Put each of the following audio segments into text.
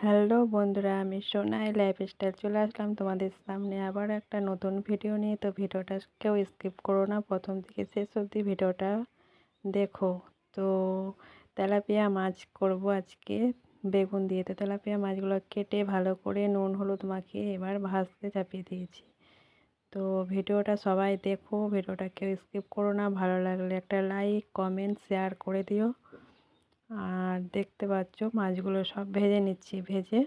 Hello বন্ধুরা, আমি Sonai lifestyle চলে আসলাম তোমাদের সামনে আবার একটা নতুন ভিডিও নিয়ে। তো ভিডিওটা কেউ স্কিপ করো না, প্রথম থেকে শেষ অবধি ভিডিওটা দেখো। তো তেলাপিয়া মাছ করব আজকে বেগুন দিয়ে। তো তেলাপিয়া মাছগুলো কেটে ভালো করে নুন হলুদ মাখিয়ে এবার ভাজতে চাপিয়ে দিয়েছি। তো ভিডিওটা সবাই দেখো, ভিডিওটা কেউ স্কিপ করো না। ভালো লাগলে একটা লাইক কমেন্ট শেয়ার করে দিও। আর দেখতে পাচ্ছ মাছগুলো সব ভেজে নিচ্ছি, ভেজে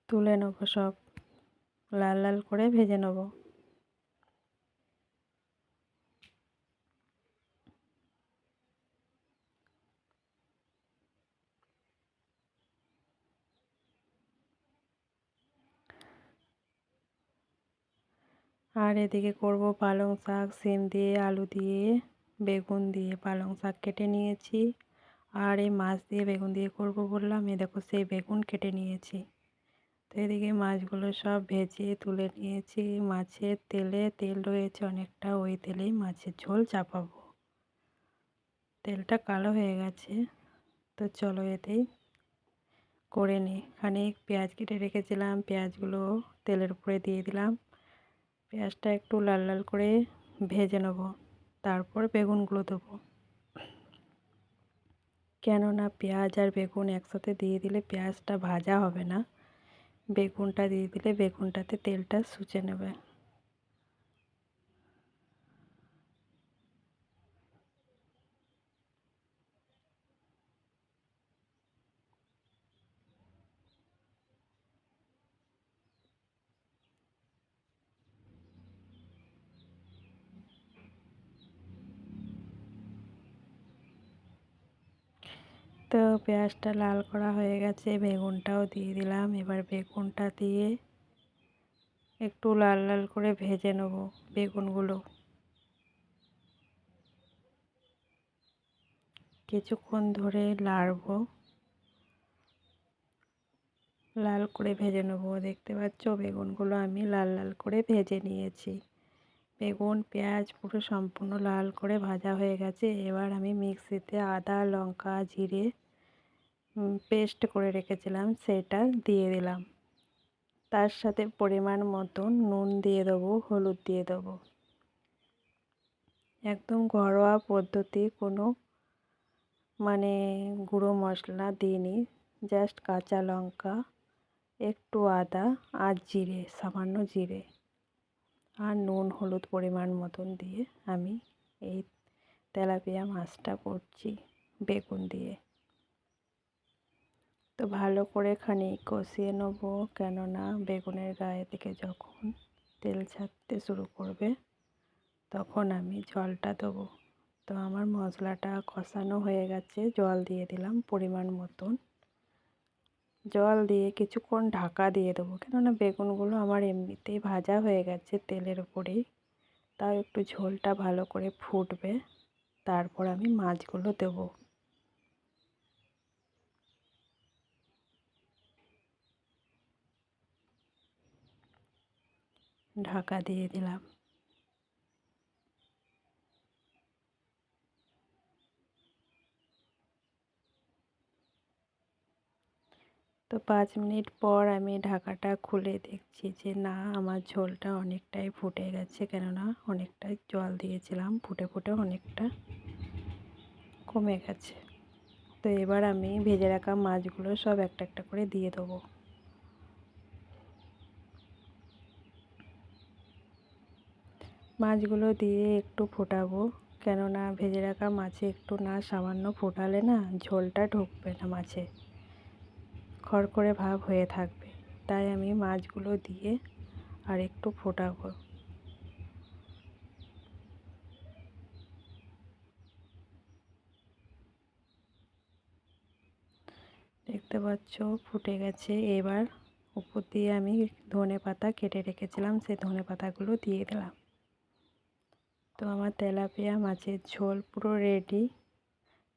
তুলে নেব, সব লাল লাল করে ভেজে নেব। আর এদিকে করব পালং শাক, সিম দিয়ে, আলু দিয়ে, বেগুন দিয়ে। পালং শাক কেটে নিয়েছি, আর এই মাছ দিয়ে বেগুন দিয়ে করব বললাম, এই দেখো সেই বেগুন কেটে নিয়েছি। তো এদিকে মাছগুলো সব ভেজে তুলে নিয়েছি। মাছের তেল রয়েছে অনেকটা, ওই তেলেই মাছের ঝোল চাপাবো। তেলটা কালো হয়ে গেছে, তো চলো এতেই করে নিই। খানিক পেঁয়াজ কেটে রেখেছিলাম, পেঁয়াজগুলো তেলের উপরে দিয়ে দিলাম। পেঁয়াজটা একটু লাল লাল করে ভেজে নেব, তারপর বেগুনগুলো দেবো। কেননা পেঁয়াজ আর বেগুন একসাথে দিয়ে দিলে পেঁয়াজটা ভাজা হবে না, বেগুনটা দিয়ে দিলে বেগুনটাতে তেলটা শুষে নেবে। তো পেঁয়াজটা লাল করা হয়ে গেছে, বেগুনটাও দিয়ে দিলাম। এবার বেগুনটা দিয়ে একটু লাল লাল করে ভেজে নেব বেগুনগুলো। কিছুক্ষণ ধরে নাড়বো, লাল করে ভেজে নেব। দেখতে পাচ্ছ বেগুনগুলো আমি লাল লাল করে ভেজে নিয়েছি। বেগুন পেঁয়াজ পুরো সম্পূর্ণ লাল করে ভাজা হয়ে গেছে। এবার আমি মিক্সিতে আদা লঙ্কা জিরে পেস্ট করে রেখেছিলাম, সেটা দিয়ে দিলাম। তার সাথে পরিমাণ মতন নুন দিয়ে দেবো, হলুদ দিয়ে দেবো। একদম ঘরোয়া পদ্ধতি, কোনো গুঁড়ো মশলা দিইনি। জাস্ট কাঁচা লঙ্কা, একটু আদা আর জিরে, সামান্য জিরে আর নুন হলুদ পরিমাণ মতন দিয়ে আমি এই তেলাপিয়া মাছটা করছি বেগুন দিয়ে। তো ভালো করে খানিক কষিয়ে নেব, কেননা বেগুনের গায়ে থেকে যখন তেল ছাড়তে শুরু করবে তখন আমি জলটা দেবো। তো আমার মশলাটা কষানো হয়ে গেছে, জল দিয়ে দিলাম পরিমাণ মতন। জল দিয়ে কিছুক্ষণ ঢাকা দিয়ে দেবো, কেননা বেগুনগুলো আমার এমনিতেই ভাজা হয়ে গেছে তেলের উপরেই। তাও একটু ঝোলটা ভালো করে ফুটবে, তারপর আমি মাছগুলো দেবো। ঢাকা দিয়ে দিলাম। তো 5 মিনিট পর আমি ঢাকাটা খুলে দেখছি যে না, আমার ঝোলটা অনেকটাই ফুটে গেছে, কেননা অনেকটাই জল দিয়েছিলাম, ফুটে ফুটে অনেকটা কমে গেছে। তো এবার আমি ভেজে রাখা মাছগুলো সব একটা একটা করে দিয়ে দেবো। মাছগুলো দিয়ে একটু ফোটাবো, কেননা ভেজে রাখা মাছে একটু না সামান্য ফোটালে না ঝোলটা ঢুকবে না, মাছে খড়খড়ে ভাব হয়ে থাকবে। তাই আমি মাছগুলো দিয়ে আর একটু ফোটাবো। দেখতে পাচ্ছ ফুটে গেছে। এবার উপর দিয়ে আমি ধনেপাতা কেটে রেখেছিলাম, সেই ধনেপাতাগুলো দিয়ে দিলাম। তো আমার তেলাপিয়া মাছের ঝোল পুরো রেডি।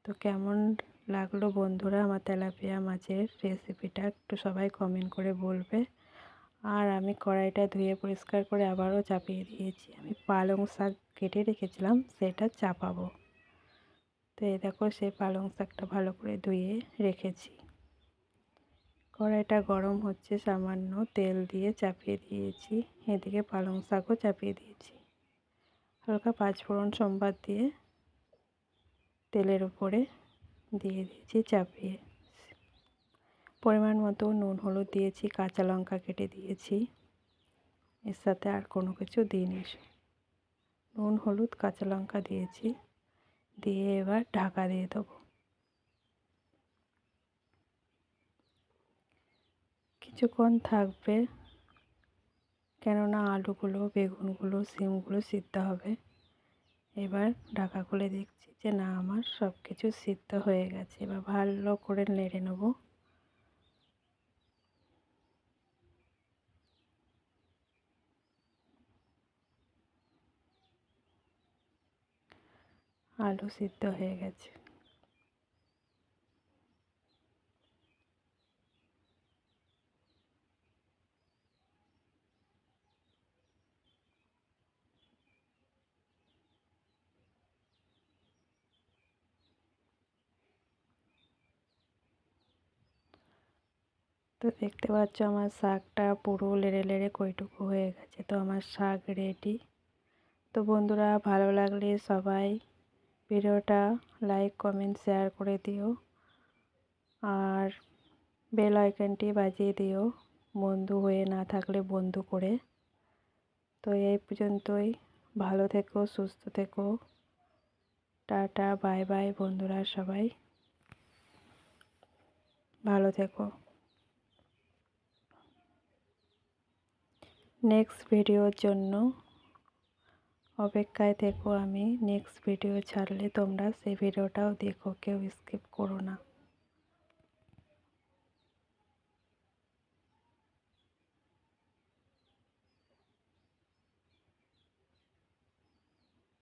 তো কেমন লাগলো বন্ধুরা আমার তেলাপিয়া মাছের রেসিপিটা, একটু সবাই কমেন্ট করে বলবে। আর আমি কড়াইটা ধুয়ে পরিষ্কার করে আবারও চাপিয়ে দিয়েছি। আমি পালং শাক কেটে রেখেছিলাম, সেটা চাপাবো। তো এই দেখো সেই পালং শাকটা ভালো করে ধুয়ে রেখেছি। কড়াইটা গরম হচ্ছে, সামান্য তেল দিয়ে চাপিয়ে দিয়েছি, এদিকে পালং শাকও চাপিয়ে দিয়েছি। হালকা পাঁচফোড়ন সম্বাদ দিয়ে তেলের উপরে দিয়ে দিয়েছি চাপিয়ে। পরিমাণ মতো নুন হলুদ দিয়েছি, কাঁচা লঙ্কা কেটে দিয়েছি, এর সাথে আর কোনো কিছু দিইনি। নুন হলুদ কাঁচা লঙ্কা দিয়েছি, দিয়ে এবার ঢাকা দিয়ে দেবো। কিছুক্ষণ থাকবে, কেননা আলুগুলো বেগুনগুলো সিমগুলো সিদ্ধ হবে। এবার ঢাকা খুলে দেখছি যে না, আমার সব কিছু সিদ্ধ হয়ে গেছে। এবার ভালো করে নেড়ে নেব। আলু সিদ্ধ হয়ে গেছে। তো দেখতে পাচ্ছ আমার শাকটা পুরো লেড়ে লেড়ে কইটুকু হয়ে গেছে। তো আমার শাক রেডি। তো বন্ধুরা, ভালো লাগলে সবাই ভিডিওটা লাইক কমেন্ট শেয়ার করে দিও, আর বেল আইকনটি বাজিয়ে দিও বন্ধু হয়ে না থাকলে বন্ধু করে। তো এই পর্যন্তই, ভালো থেকো, সুস্থ থেকো, টাটা বাই বাই বন্ধুরা, সবাই ভালো থেকো। নেক্সট ভিডিওর জন্য অপেক্ষায় থেকো। আমি নেক্সট ভিডিও ছাড়লে তোমরা সেই ভিডিওটাও দেখো, কেউ স্কিপ করো না।